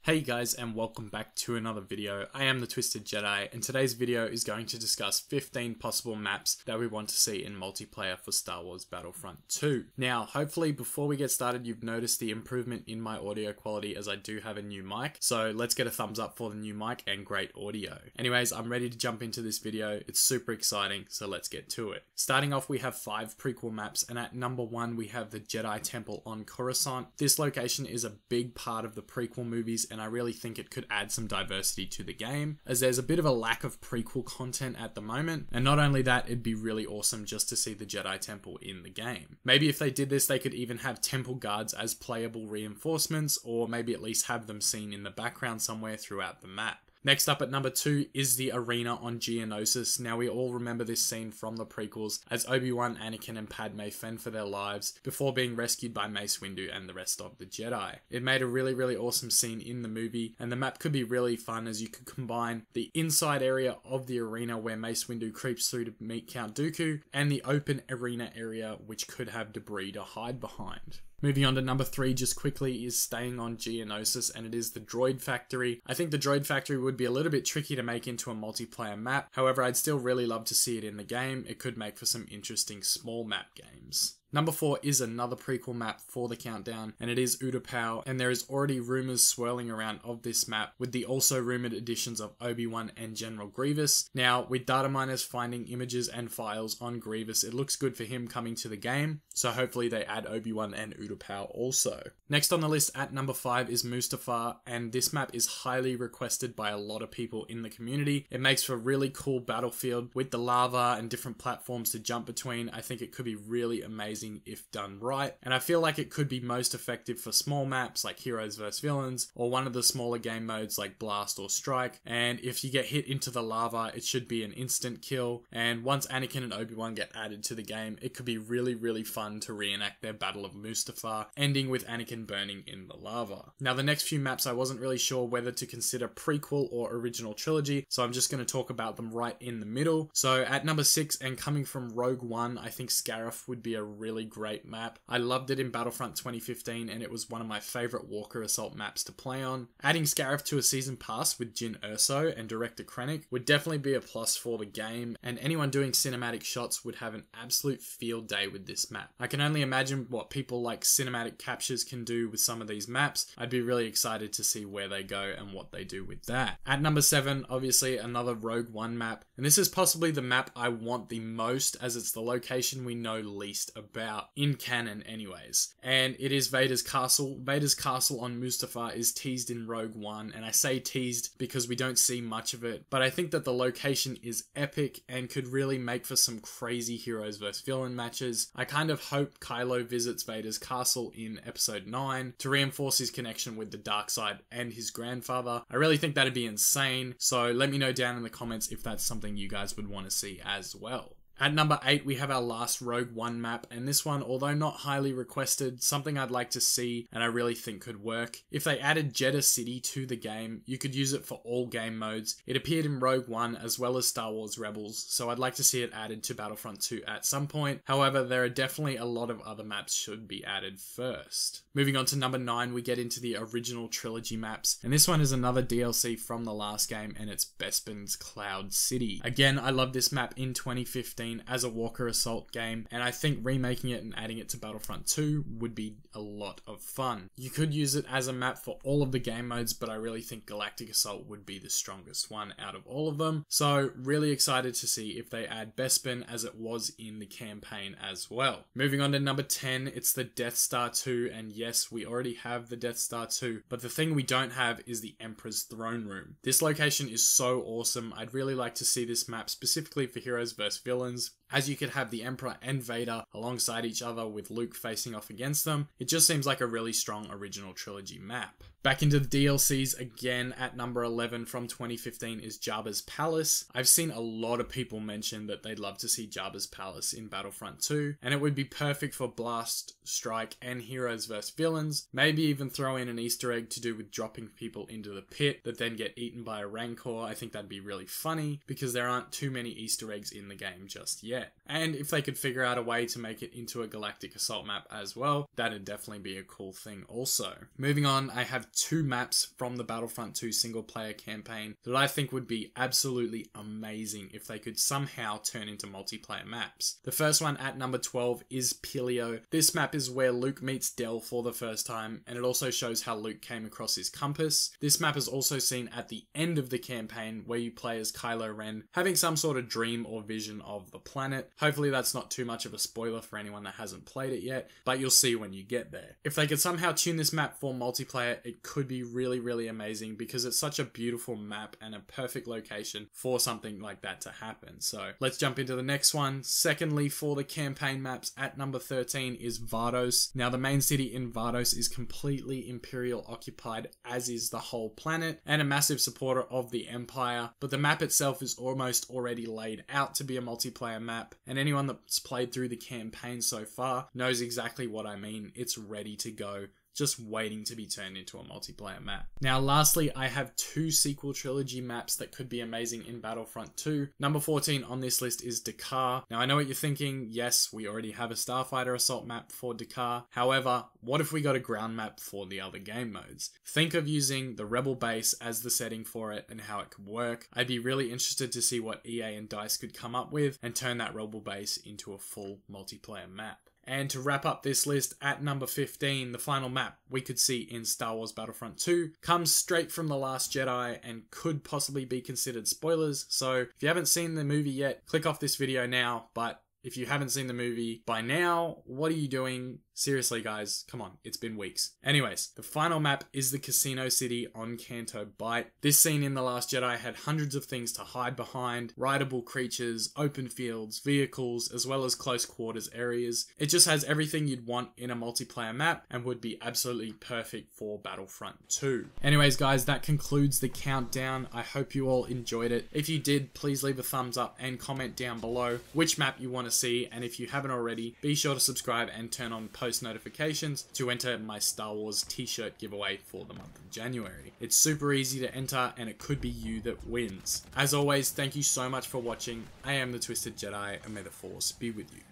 Hey guys, and welcome back to another video. I am the Twisted Jedi, and today's video is going to discuss 15 possible maps that we want to see in multiplayer for Star Wars Battlefront 2. Now, hopefully before we get started, you've noticed the improvement in my audio quality as I do have a new mic. So let's get a thumbs up for the new mic and great audio. Anyways, I'm ready to jump into this video. It's super exciting, so let's get to it. Starting off, we have 5 prequel maps, and at number 1, we have the Jedi Temple on Coruscant. This location is a big part of the prequel movies, and I really think it could add some diversity to the game, as there's a bit of a lack of prequel content at the moment. And not only that, it'd be really awesome just to see the Jedi Temple in the game. Maybe if they did this, they could even have temple guards as playable reinforcements, or maybe at least have them seen in the background somewhere throughout the map. Next up at number 2 is the arena on Geonosis. Now, we all remember this scene from the prequels as Obi-Wan, Anakin and Padme fend for their lives before being rescued by Mace Windu and the rest of the Jedi. It made a really awesome scene in the movie, and the map could be really fun as you could combine the inside area of the arena where Mace Windu creeps through to meet Count Dooku, and the open arena area which could have debris to hide behind. Moving on to number 3 just quickly is staying on Geonosis, and it is the Droid Factory. I think the Droid Factory would be a little bit tricky to make into a multiplayer map. However, I'd still really love to see it in the game. It could make for some interesting small map games. Number 4 is another prequel map for the countdown, and it is Utapau, and there is already rumours swirling around of this map with the also rumoured additions of Obi-Wan and General Grievous. Now, with data miners finding images and files on Grievous, it looks good for him coming to the game, so hopefully they add Obi-Wan and Utapau also. Next on the list at number 5 is Mustafar, and this map is highly requested by a lot of people in the community. It makes for a really cool battlefield with the lava and different platforms to jump between. I think it could be really amazing if done right, and I feel like it could be most effective for small maps like Heroes vs Villains, or one of the smaller game modes like Blast or Strike. And if you get hit into the lava, it should be an instant kill, and once Anakin and Obi-Wan get added to the game, it could be really fun to reenact their Battle of Mustafar, ending with Anakin burning in the lava. Now, the next few maps I wasn't really sure whether to consider prequel or original trilogy, so I'm just going to talk about them right in the middle. So at number 6, and coming from Rogue One, I think Scarif would be a really great map. I loved it in Battlefront 2015, and it was one of my favourite Walker Assault maps to play on. Adding Scarif to a season pass with Jyn Erso and Director Krennic would definitely be a plus for the game, and anyone doing cinematic shots would have an absolute field day with this map. I can only imagine what people like cinematic captures can do with some of these maps. I'd be really excited to see where they go and what they do with that. At number 7, obviously another Rogue One map, and this is possibly the map I want the most, as it's the location we know least about, in canon anyways, and it is Vaders Castle. Vaders Castle on Mustafar is teased in Rogue One, and I say teased because we don't see much of it, but I think that the location is epic and could really make for some crazy Heroes vs Villain matches. I kind of hope Kylo visits Vaders Castle in episode 9 to reinforce his connection with the dark side and his grandfather. I really think that'd be insane, so let me know down in the comments if that's something you guys would want to see as well. At number 8, we have our last Rogue One map, and this one, although not highly requested, something I'd like to see and I really think could work. If they added Jeddah City to the game, you could use it for all game modes. It appeared in Rogue One as well as Star Wars Rebels, so I'd like to see it added to Battlefront 2 at some point. However, there are definitely a lot of other maps should be added first. Moving on to number 9, we get into the original trilogy maps, and this one is another DLC from the last game, and it's Bespin's Cloud City. Again, I love this map in 2015 as a Walker Assault game, and I think remaking it and adding it to Battlefront 2 would be a lot of fun. You could use it as a map for all of the game modes, but I really think Galactic Assault would be the strongest one out of all of them. So really excited to see if they add Bespin as it was in the campaign as well. Moving on to number 10, it's the Death Star 2, and yes, we already have the Death Star 2, but the thing we don't have is the Emperor's Throne Room. This location is so awesome. I'd really like to see this map specifically for Heroes vs Villains, as you could have the Emperor and Vader alongside each other with Luke facing off against them. It just seems like a really strong original trilogy map. Back into the DLCs again at number 11 from 2015 is Jabba's Palace. I've seen a lot of people mention that they'd love to see Jabba's Palace in Battlefront 2, and it would be perfect for Blast, Strike, and Heroes vs Villains. Maybe even throw in an Easter egg to do with dropping people into the pit that then get eaten by a Rancor. I think that'd be really funny because there aren't too many Easter eggs in the game just yet. And if they could figure out a way to make it into a Galactic Assault map as well, that'd definitely be a cool thing also. Moving on, I have two maps from the Battlefront 2 single player campaign that I think would be absolutely amazing if they could somehow turn into multiplayer maps. The first one at number 12 is Pilio. This map is where Luke meets Del for the first time, and it also shows how Luke came across his compass. This map is also seen at the end of the campaign where you play as Kylo Ren, having some sort of dream or vision of the planet. Hopefully that's not too much of a spoiler for anyone that hasn't played it yet, but you'll see when you get there. If they could somehow tune this map for multiplayer, it could be really amazing because it's such a beautiful map and a perfect location for something like that to happen. So let's jump into the next one. Secondly, for the campaign maps at number 13 is Vaders. Now the main city in Vaders is completely Imperial occupied, as is the whole planet, and a massive supporter of the Empire, but the map itself is almost already laid out to be a multiplayer map, and anyone that's played through the campaign so far knows exactly what I mean. It's ready to go, just waiting to be turned into a multiplayer map. Now lastly, I have two sequel trilogy maps that could be amazing in Battlefront 2. Number 14 on this list is Dakar. Now I know what you're thinking, yes, we already have a Starfighter Assault map for Dakar. However, what if we got a ground map for the other game modes? Think of using the Rebel base as the setting for it and how it could work. I'd be really interested to see what EA and DICE could come up with and turn that Rebel base into a full multiplayer map. And to wrap up this list, at number 15, the final map we could see in Star Wars Battlefront 2 comes straight from The Last Jedi and could possibly be considered spoilers. So if you haven't seen the movie yet, click off this video now. But if you haven't seen the movie by now, what are you doing? Seriously guys, come on, it's been weeks. Anyways, the final map is the Casino City on Canto Bight. This scene in The Last Jedi had hundreds of things to hide behind, rideable creatures, open fields, vehicles, as well as close quarters areas. It just has everything you'd want in a multiplayer map and would be absolutely perfect for Battlefront 2. Anyways guys, that concludes the countdown. I hope you all enjoyed it. If you did, please leave a thumbs up and comment down below which map you want to see, and if you haven't already, be sure to subscribe and turn on post notifications to enter my Star Wars t-shirt giveaway for the month of January. It's super easy to enter and it could be you that wins. As always, thank you so much for watching. I am the Twisted Jedi and may the Force be with you.